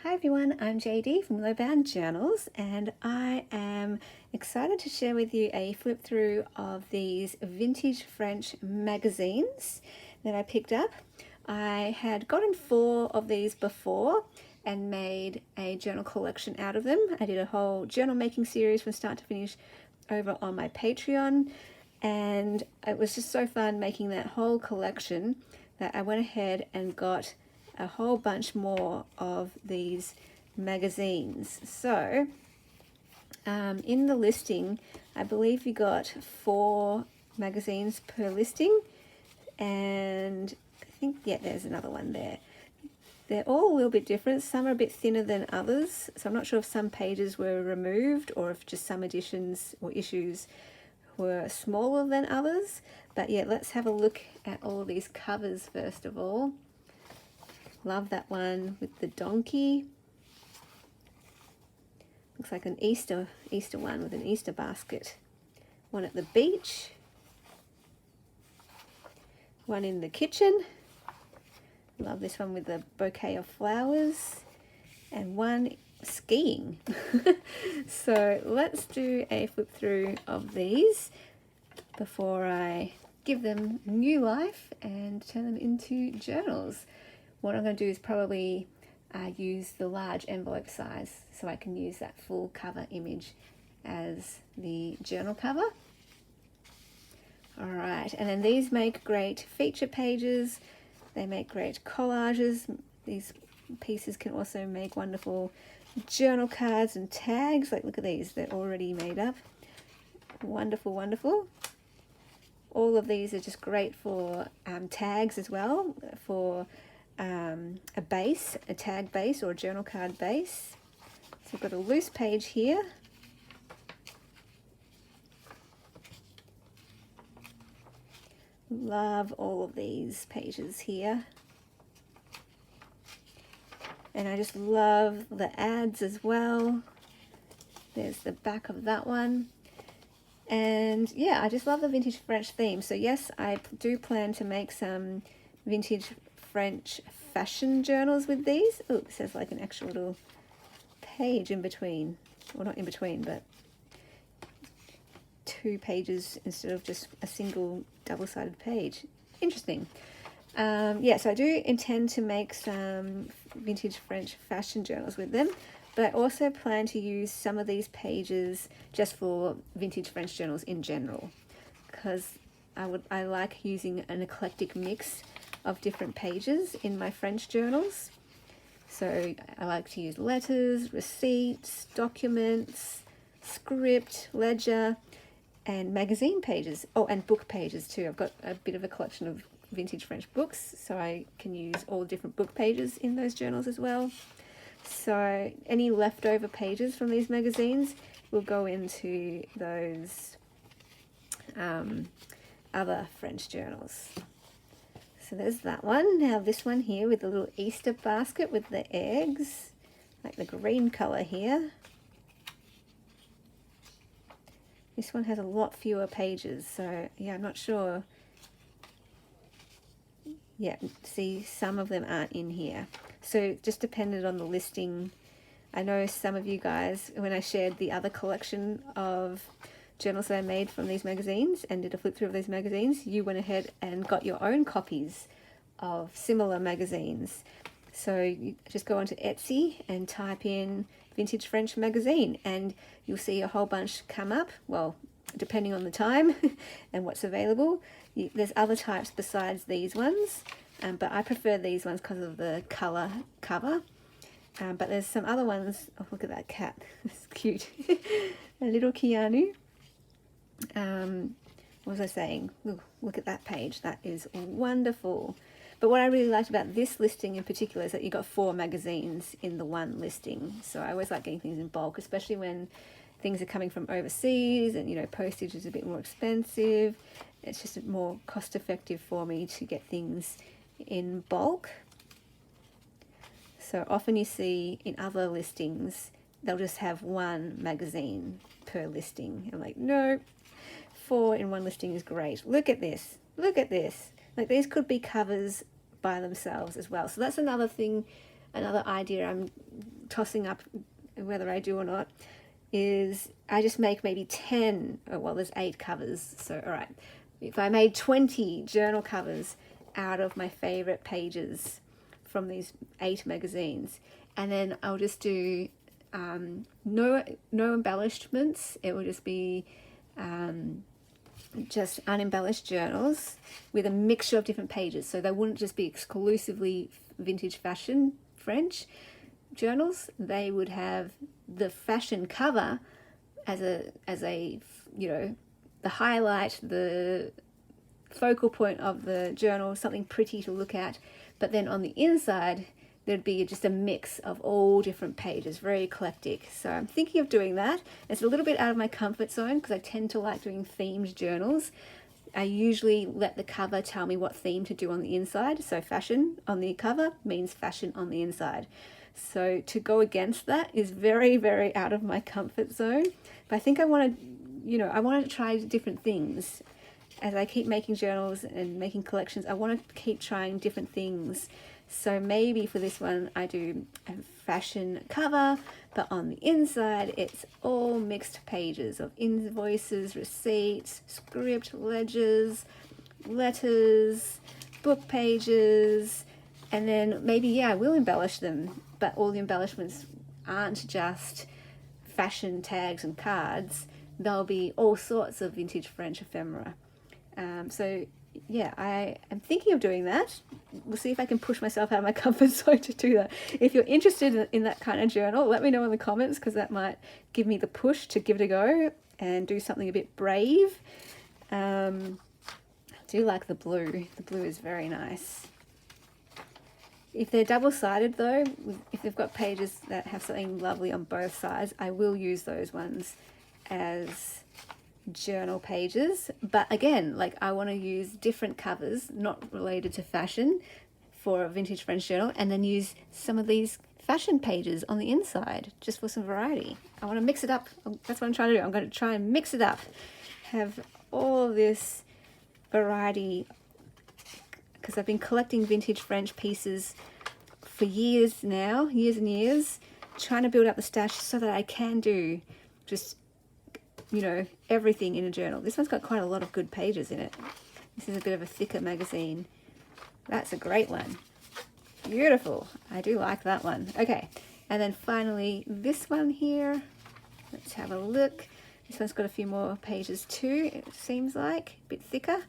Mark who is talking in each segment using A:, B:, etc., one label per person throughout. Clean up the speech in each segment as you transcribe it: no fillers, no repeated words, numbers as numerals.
A: Hi everyone, I'm JD from Lowbound Journals, and I am excited to share with you a flip through of these vintage French magazines that I picked up. I had gotten 4 of these before and made a journal collection out of them. I did a whole journal making series from start to finish over on my Patreon, and it was just so fun making that whole collection that I went ahead and got a whole bunch more of these magazines. So in the listing, I believe you got 4 magazines per listing, and I think, yeah, there's another one there. They're all a little bit different. Some are a bit thinner than others, so I'm not sure if some pages were removed or if just some editions or issues were smaller than others. But yeah, let's have a look at all of these covers first of all. Love that one with the donkey. Looks like an Easter one with an Easter basket. One at the beach. One in the kitchen. Love this one with the bouquet of flowers. And one skiing. So let's do a flip through of these before I give them new life and turn them into journals. What I'm going to do is probably use the large envelope size so I can use that full cover image as the journal cover. All right, and then these make great feature pages. They make great collages. These pieces can also make wonderful journal cards and tags. Like, look at these, they're already made up. Wonderful, wonderful. All of these are just great for tags as well, for a base, a tag base or a journal card base. So we've got a loose page here. Love all of these pages here. And I just love the ads as well. There's the back of that one. And yeah, I just love the vintage French theme. So yes, I do plan to make some vintage French fashion journals with these. Oh, it says like an actual little page in between. Well, not in between, but 2 pages instead of just a single double-sided page. Interesting. Yeah, so I do intend to make some vintage French fashion journals with them, but I also plan to use some of these pages just for vintage French journals in general, because I like using an eclectic mix of different pages in my French journals. So I like to use letters, receipts, documents, script, ledger, and magazine pages. Oh, and book pages too. I've got a bit of a collection of vintage French books, so I can use all different book pages in those journals as well. So any leftover pages from these magazines will go into those other French journals. So there's that one. Now this one here with the little Easter basket with the eggs, like the green color here. This one has a lot fewer pages, so yeah, I'm not sure. Yeah, see, some of them aren't in here. So just depended on the listing. I know some of you guys, when I shared the other collection of journals that I made from these magazines and did a flip through of these magazines, you went ahead and got your own copies of similar magazines. So you just go onto Etsy and type in vintage French magazine and you'll see a whole bunch come up. Well, depending on the time and what's available. There's other types besides these ones, but I prefer these ones because of the color cover. But there's some other ones. Oh, look at that cat. It's cute. A little Keanu. What was I saying? Ooh, look at that page. That is wonderful. But what I really liked about this listing in particular is that you got 4 magazines in the one listing. So I always like getting things in bulk, especially when things are coming from overseas and, you know, postage is a bit more expensive. It's just more cost effective for me to get things in bulk. So often you see in other listings, they'll just have 1 magazine per listing. I'm like, no, 4 in one listing is great. Look at this. Look at this. Like, these could be covers by themselves as well. So that's another thing another idea I'm tossing up whether I do or not is I just make maybe 10, oh, well, there's 8 covers, so all right. If I made 20 journal covers out of my favorite pages from these 8 magazines, and then I'll just do no embellishments. It will just be just unembellished journals with a mixture of different pages. So they wouldn't just be exclusively vintage fashion French journals. They would have the fashion cover as a you know, the highlight, the focal point of the journal, something pretty to look at. But then on the inside, there'd be just a mix of all different pages, very eclectic. So I'm thinking of doing that. It's a little bit out of my comfort zone because I tend to like doing themed journals. I usually let the cover tell me what theme to do on the inside. So fashion on the cover means fashion on the inside. So to go against that is very, very out of my comfort zone. But I think I want to, I want to try different things. As I keep making journals and making collections, I want to keep trying different things. So maybe for this one, I do a fashion cover, but on the inside, it's all mixed pages of invoices, receipts, script, ledgers, letters, book pages, and then maybe, I will embellish them, but all the embellishments aren't just fashion tags and cards. There'll be all sorts of vintage French ephemera. So yeah, I am thinking of doing that. We'll see if I can push myself out of my comfort zone to do that. If you're interested in that kind of journal, let me know in the comments, because that might give me the push to give it a go and do something a bit brave. I do like the blue. The blue is very nice. If they're double-sided though, if they've got pages that have something lovely on both sides, I will use those ones as journal pages. But again, like, I want to use different covers not related to fashion for a vintage French journal, and then use some of these fashion pages on the inside just for some variety. I want to mix it up. That's what I'm trying to do. I'm going to try and mix it up, have all this variety, because I've been collecting vintage French pieces for years now, years and years, trying to build up the stash so that I can do just, everything in a journal. This one's got quite a lot of good pages in it. This is a bit of a thicker magazine. That's a great one. Beautiful. I do like that one. Okay, and then finally this one here. Let's have a look. This one's got a few more pages too, it seems like. A bit thicker.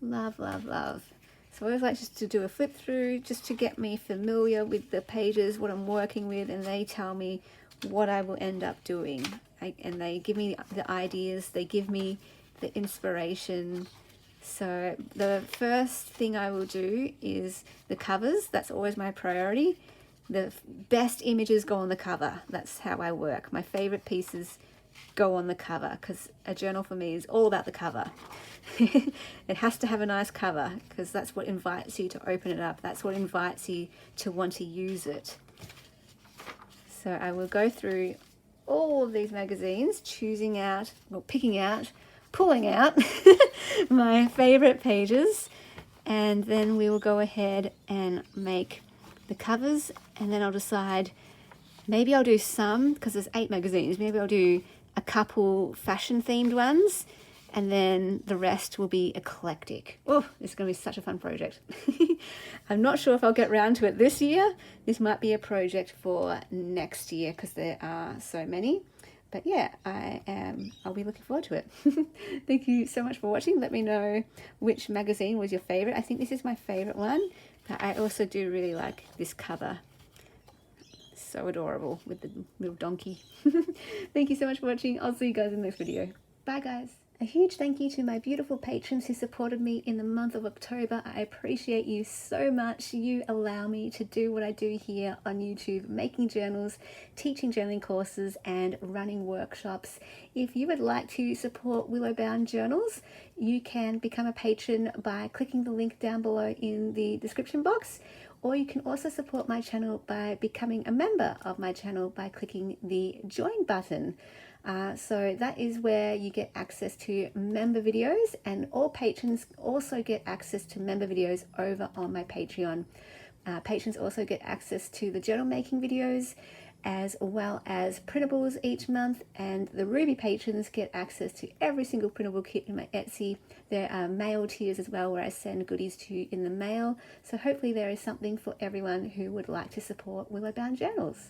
A: Love, love, love. So I always like just to do a flip through, just to get me familiar with the pages, what I'm working with, and they tell me what I will end up doing. And they give me the ideas, they give me the inspiration. So the first thing I will do is the covers. That's always my priority. The best images go on the cover. That's how I work. My favorite pieces go on the cover, because a journal for me is all about the cover. It has to have a nice cover, because that's what invites you to open it up. That's what invites you to want to use it. So I will go through all of these magazines, choosing out, well, picking out, pulling out my favorite pages, and then we will go ahead and make the covers. And then I'll decide, maybe I'll do some, because there's 8 magazines, maybe I'll do a couple fashion themed ones, and then the rest will be eclectic. Oh, it's going to be such a fun project. I'm not sure if I'll get round to it this year. This might be a project for next year, because there are so many. But yeah, I'll be looking forward to it. Thank you so much for watching. Let me know which magazine was your favorite. I think this is my favorite one, but I also do really like this cover. So adorable with the little donkey. Thank you so much for watching. I'll see you guys in the next video. Bye guys. A huge thank you to my beautiful patrons who supported me in the month of October. I appreciate you so much. You allow me to do what I do here on YouTube, making journals, teaching journaling courses, and running workshops. If you would like to support Willow Bound Journals, you can become a patron by clicking the link down below in the description box. Or you can also support my channel by becoming a member of my channel by clicking the join button. So that is where you get access to member videos, and all patrons also get access to member videos over on my Patreon. Patrons also get access to the journal making videos as well as printables each month, and the Ruby patrons get access to every single printable kit in my Etsy. There are mail tiers as well where I send goodies to you in the mail, so hopefully there is something for everyone who would like to support Willowbound Journals.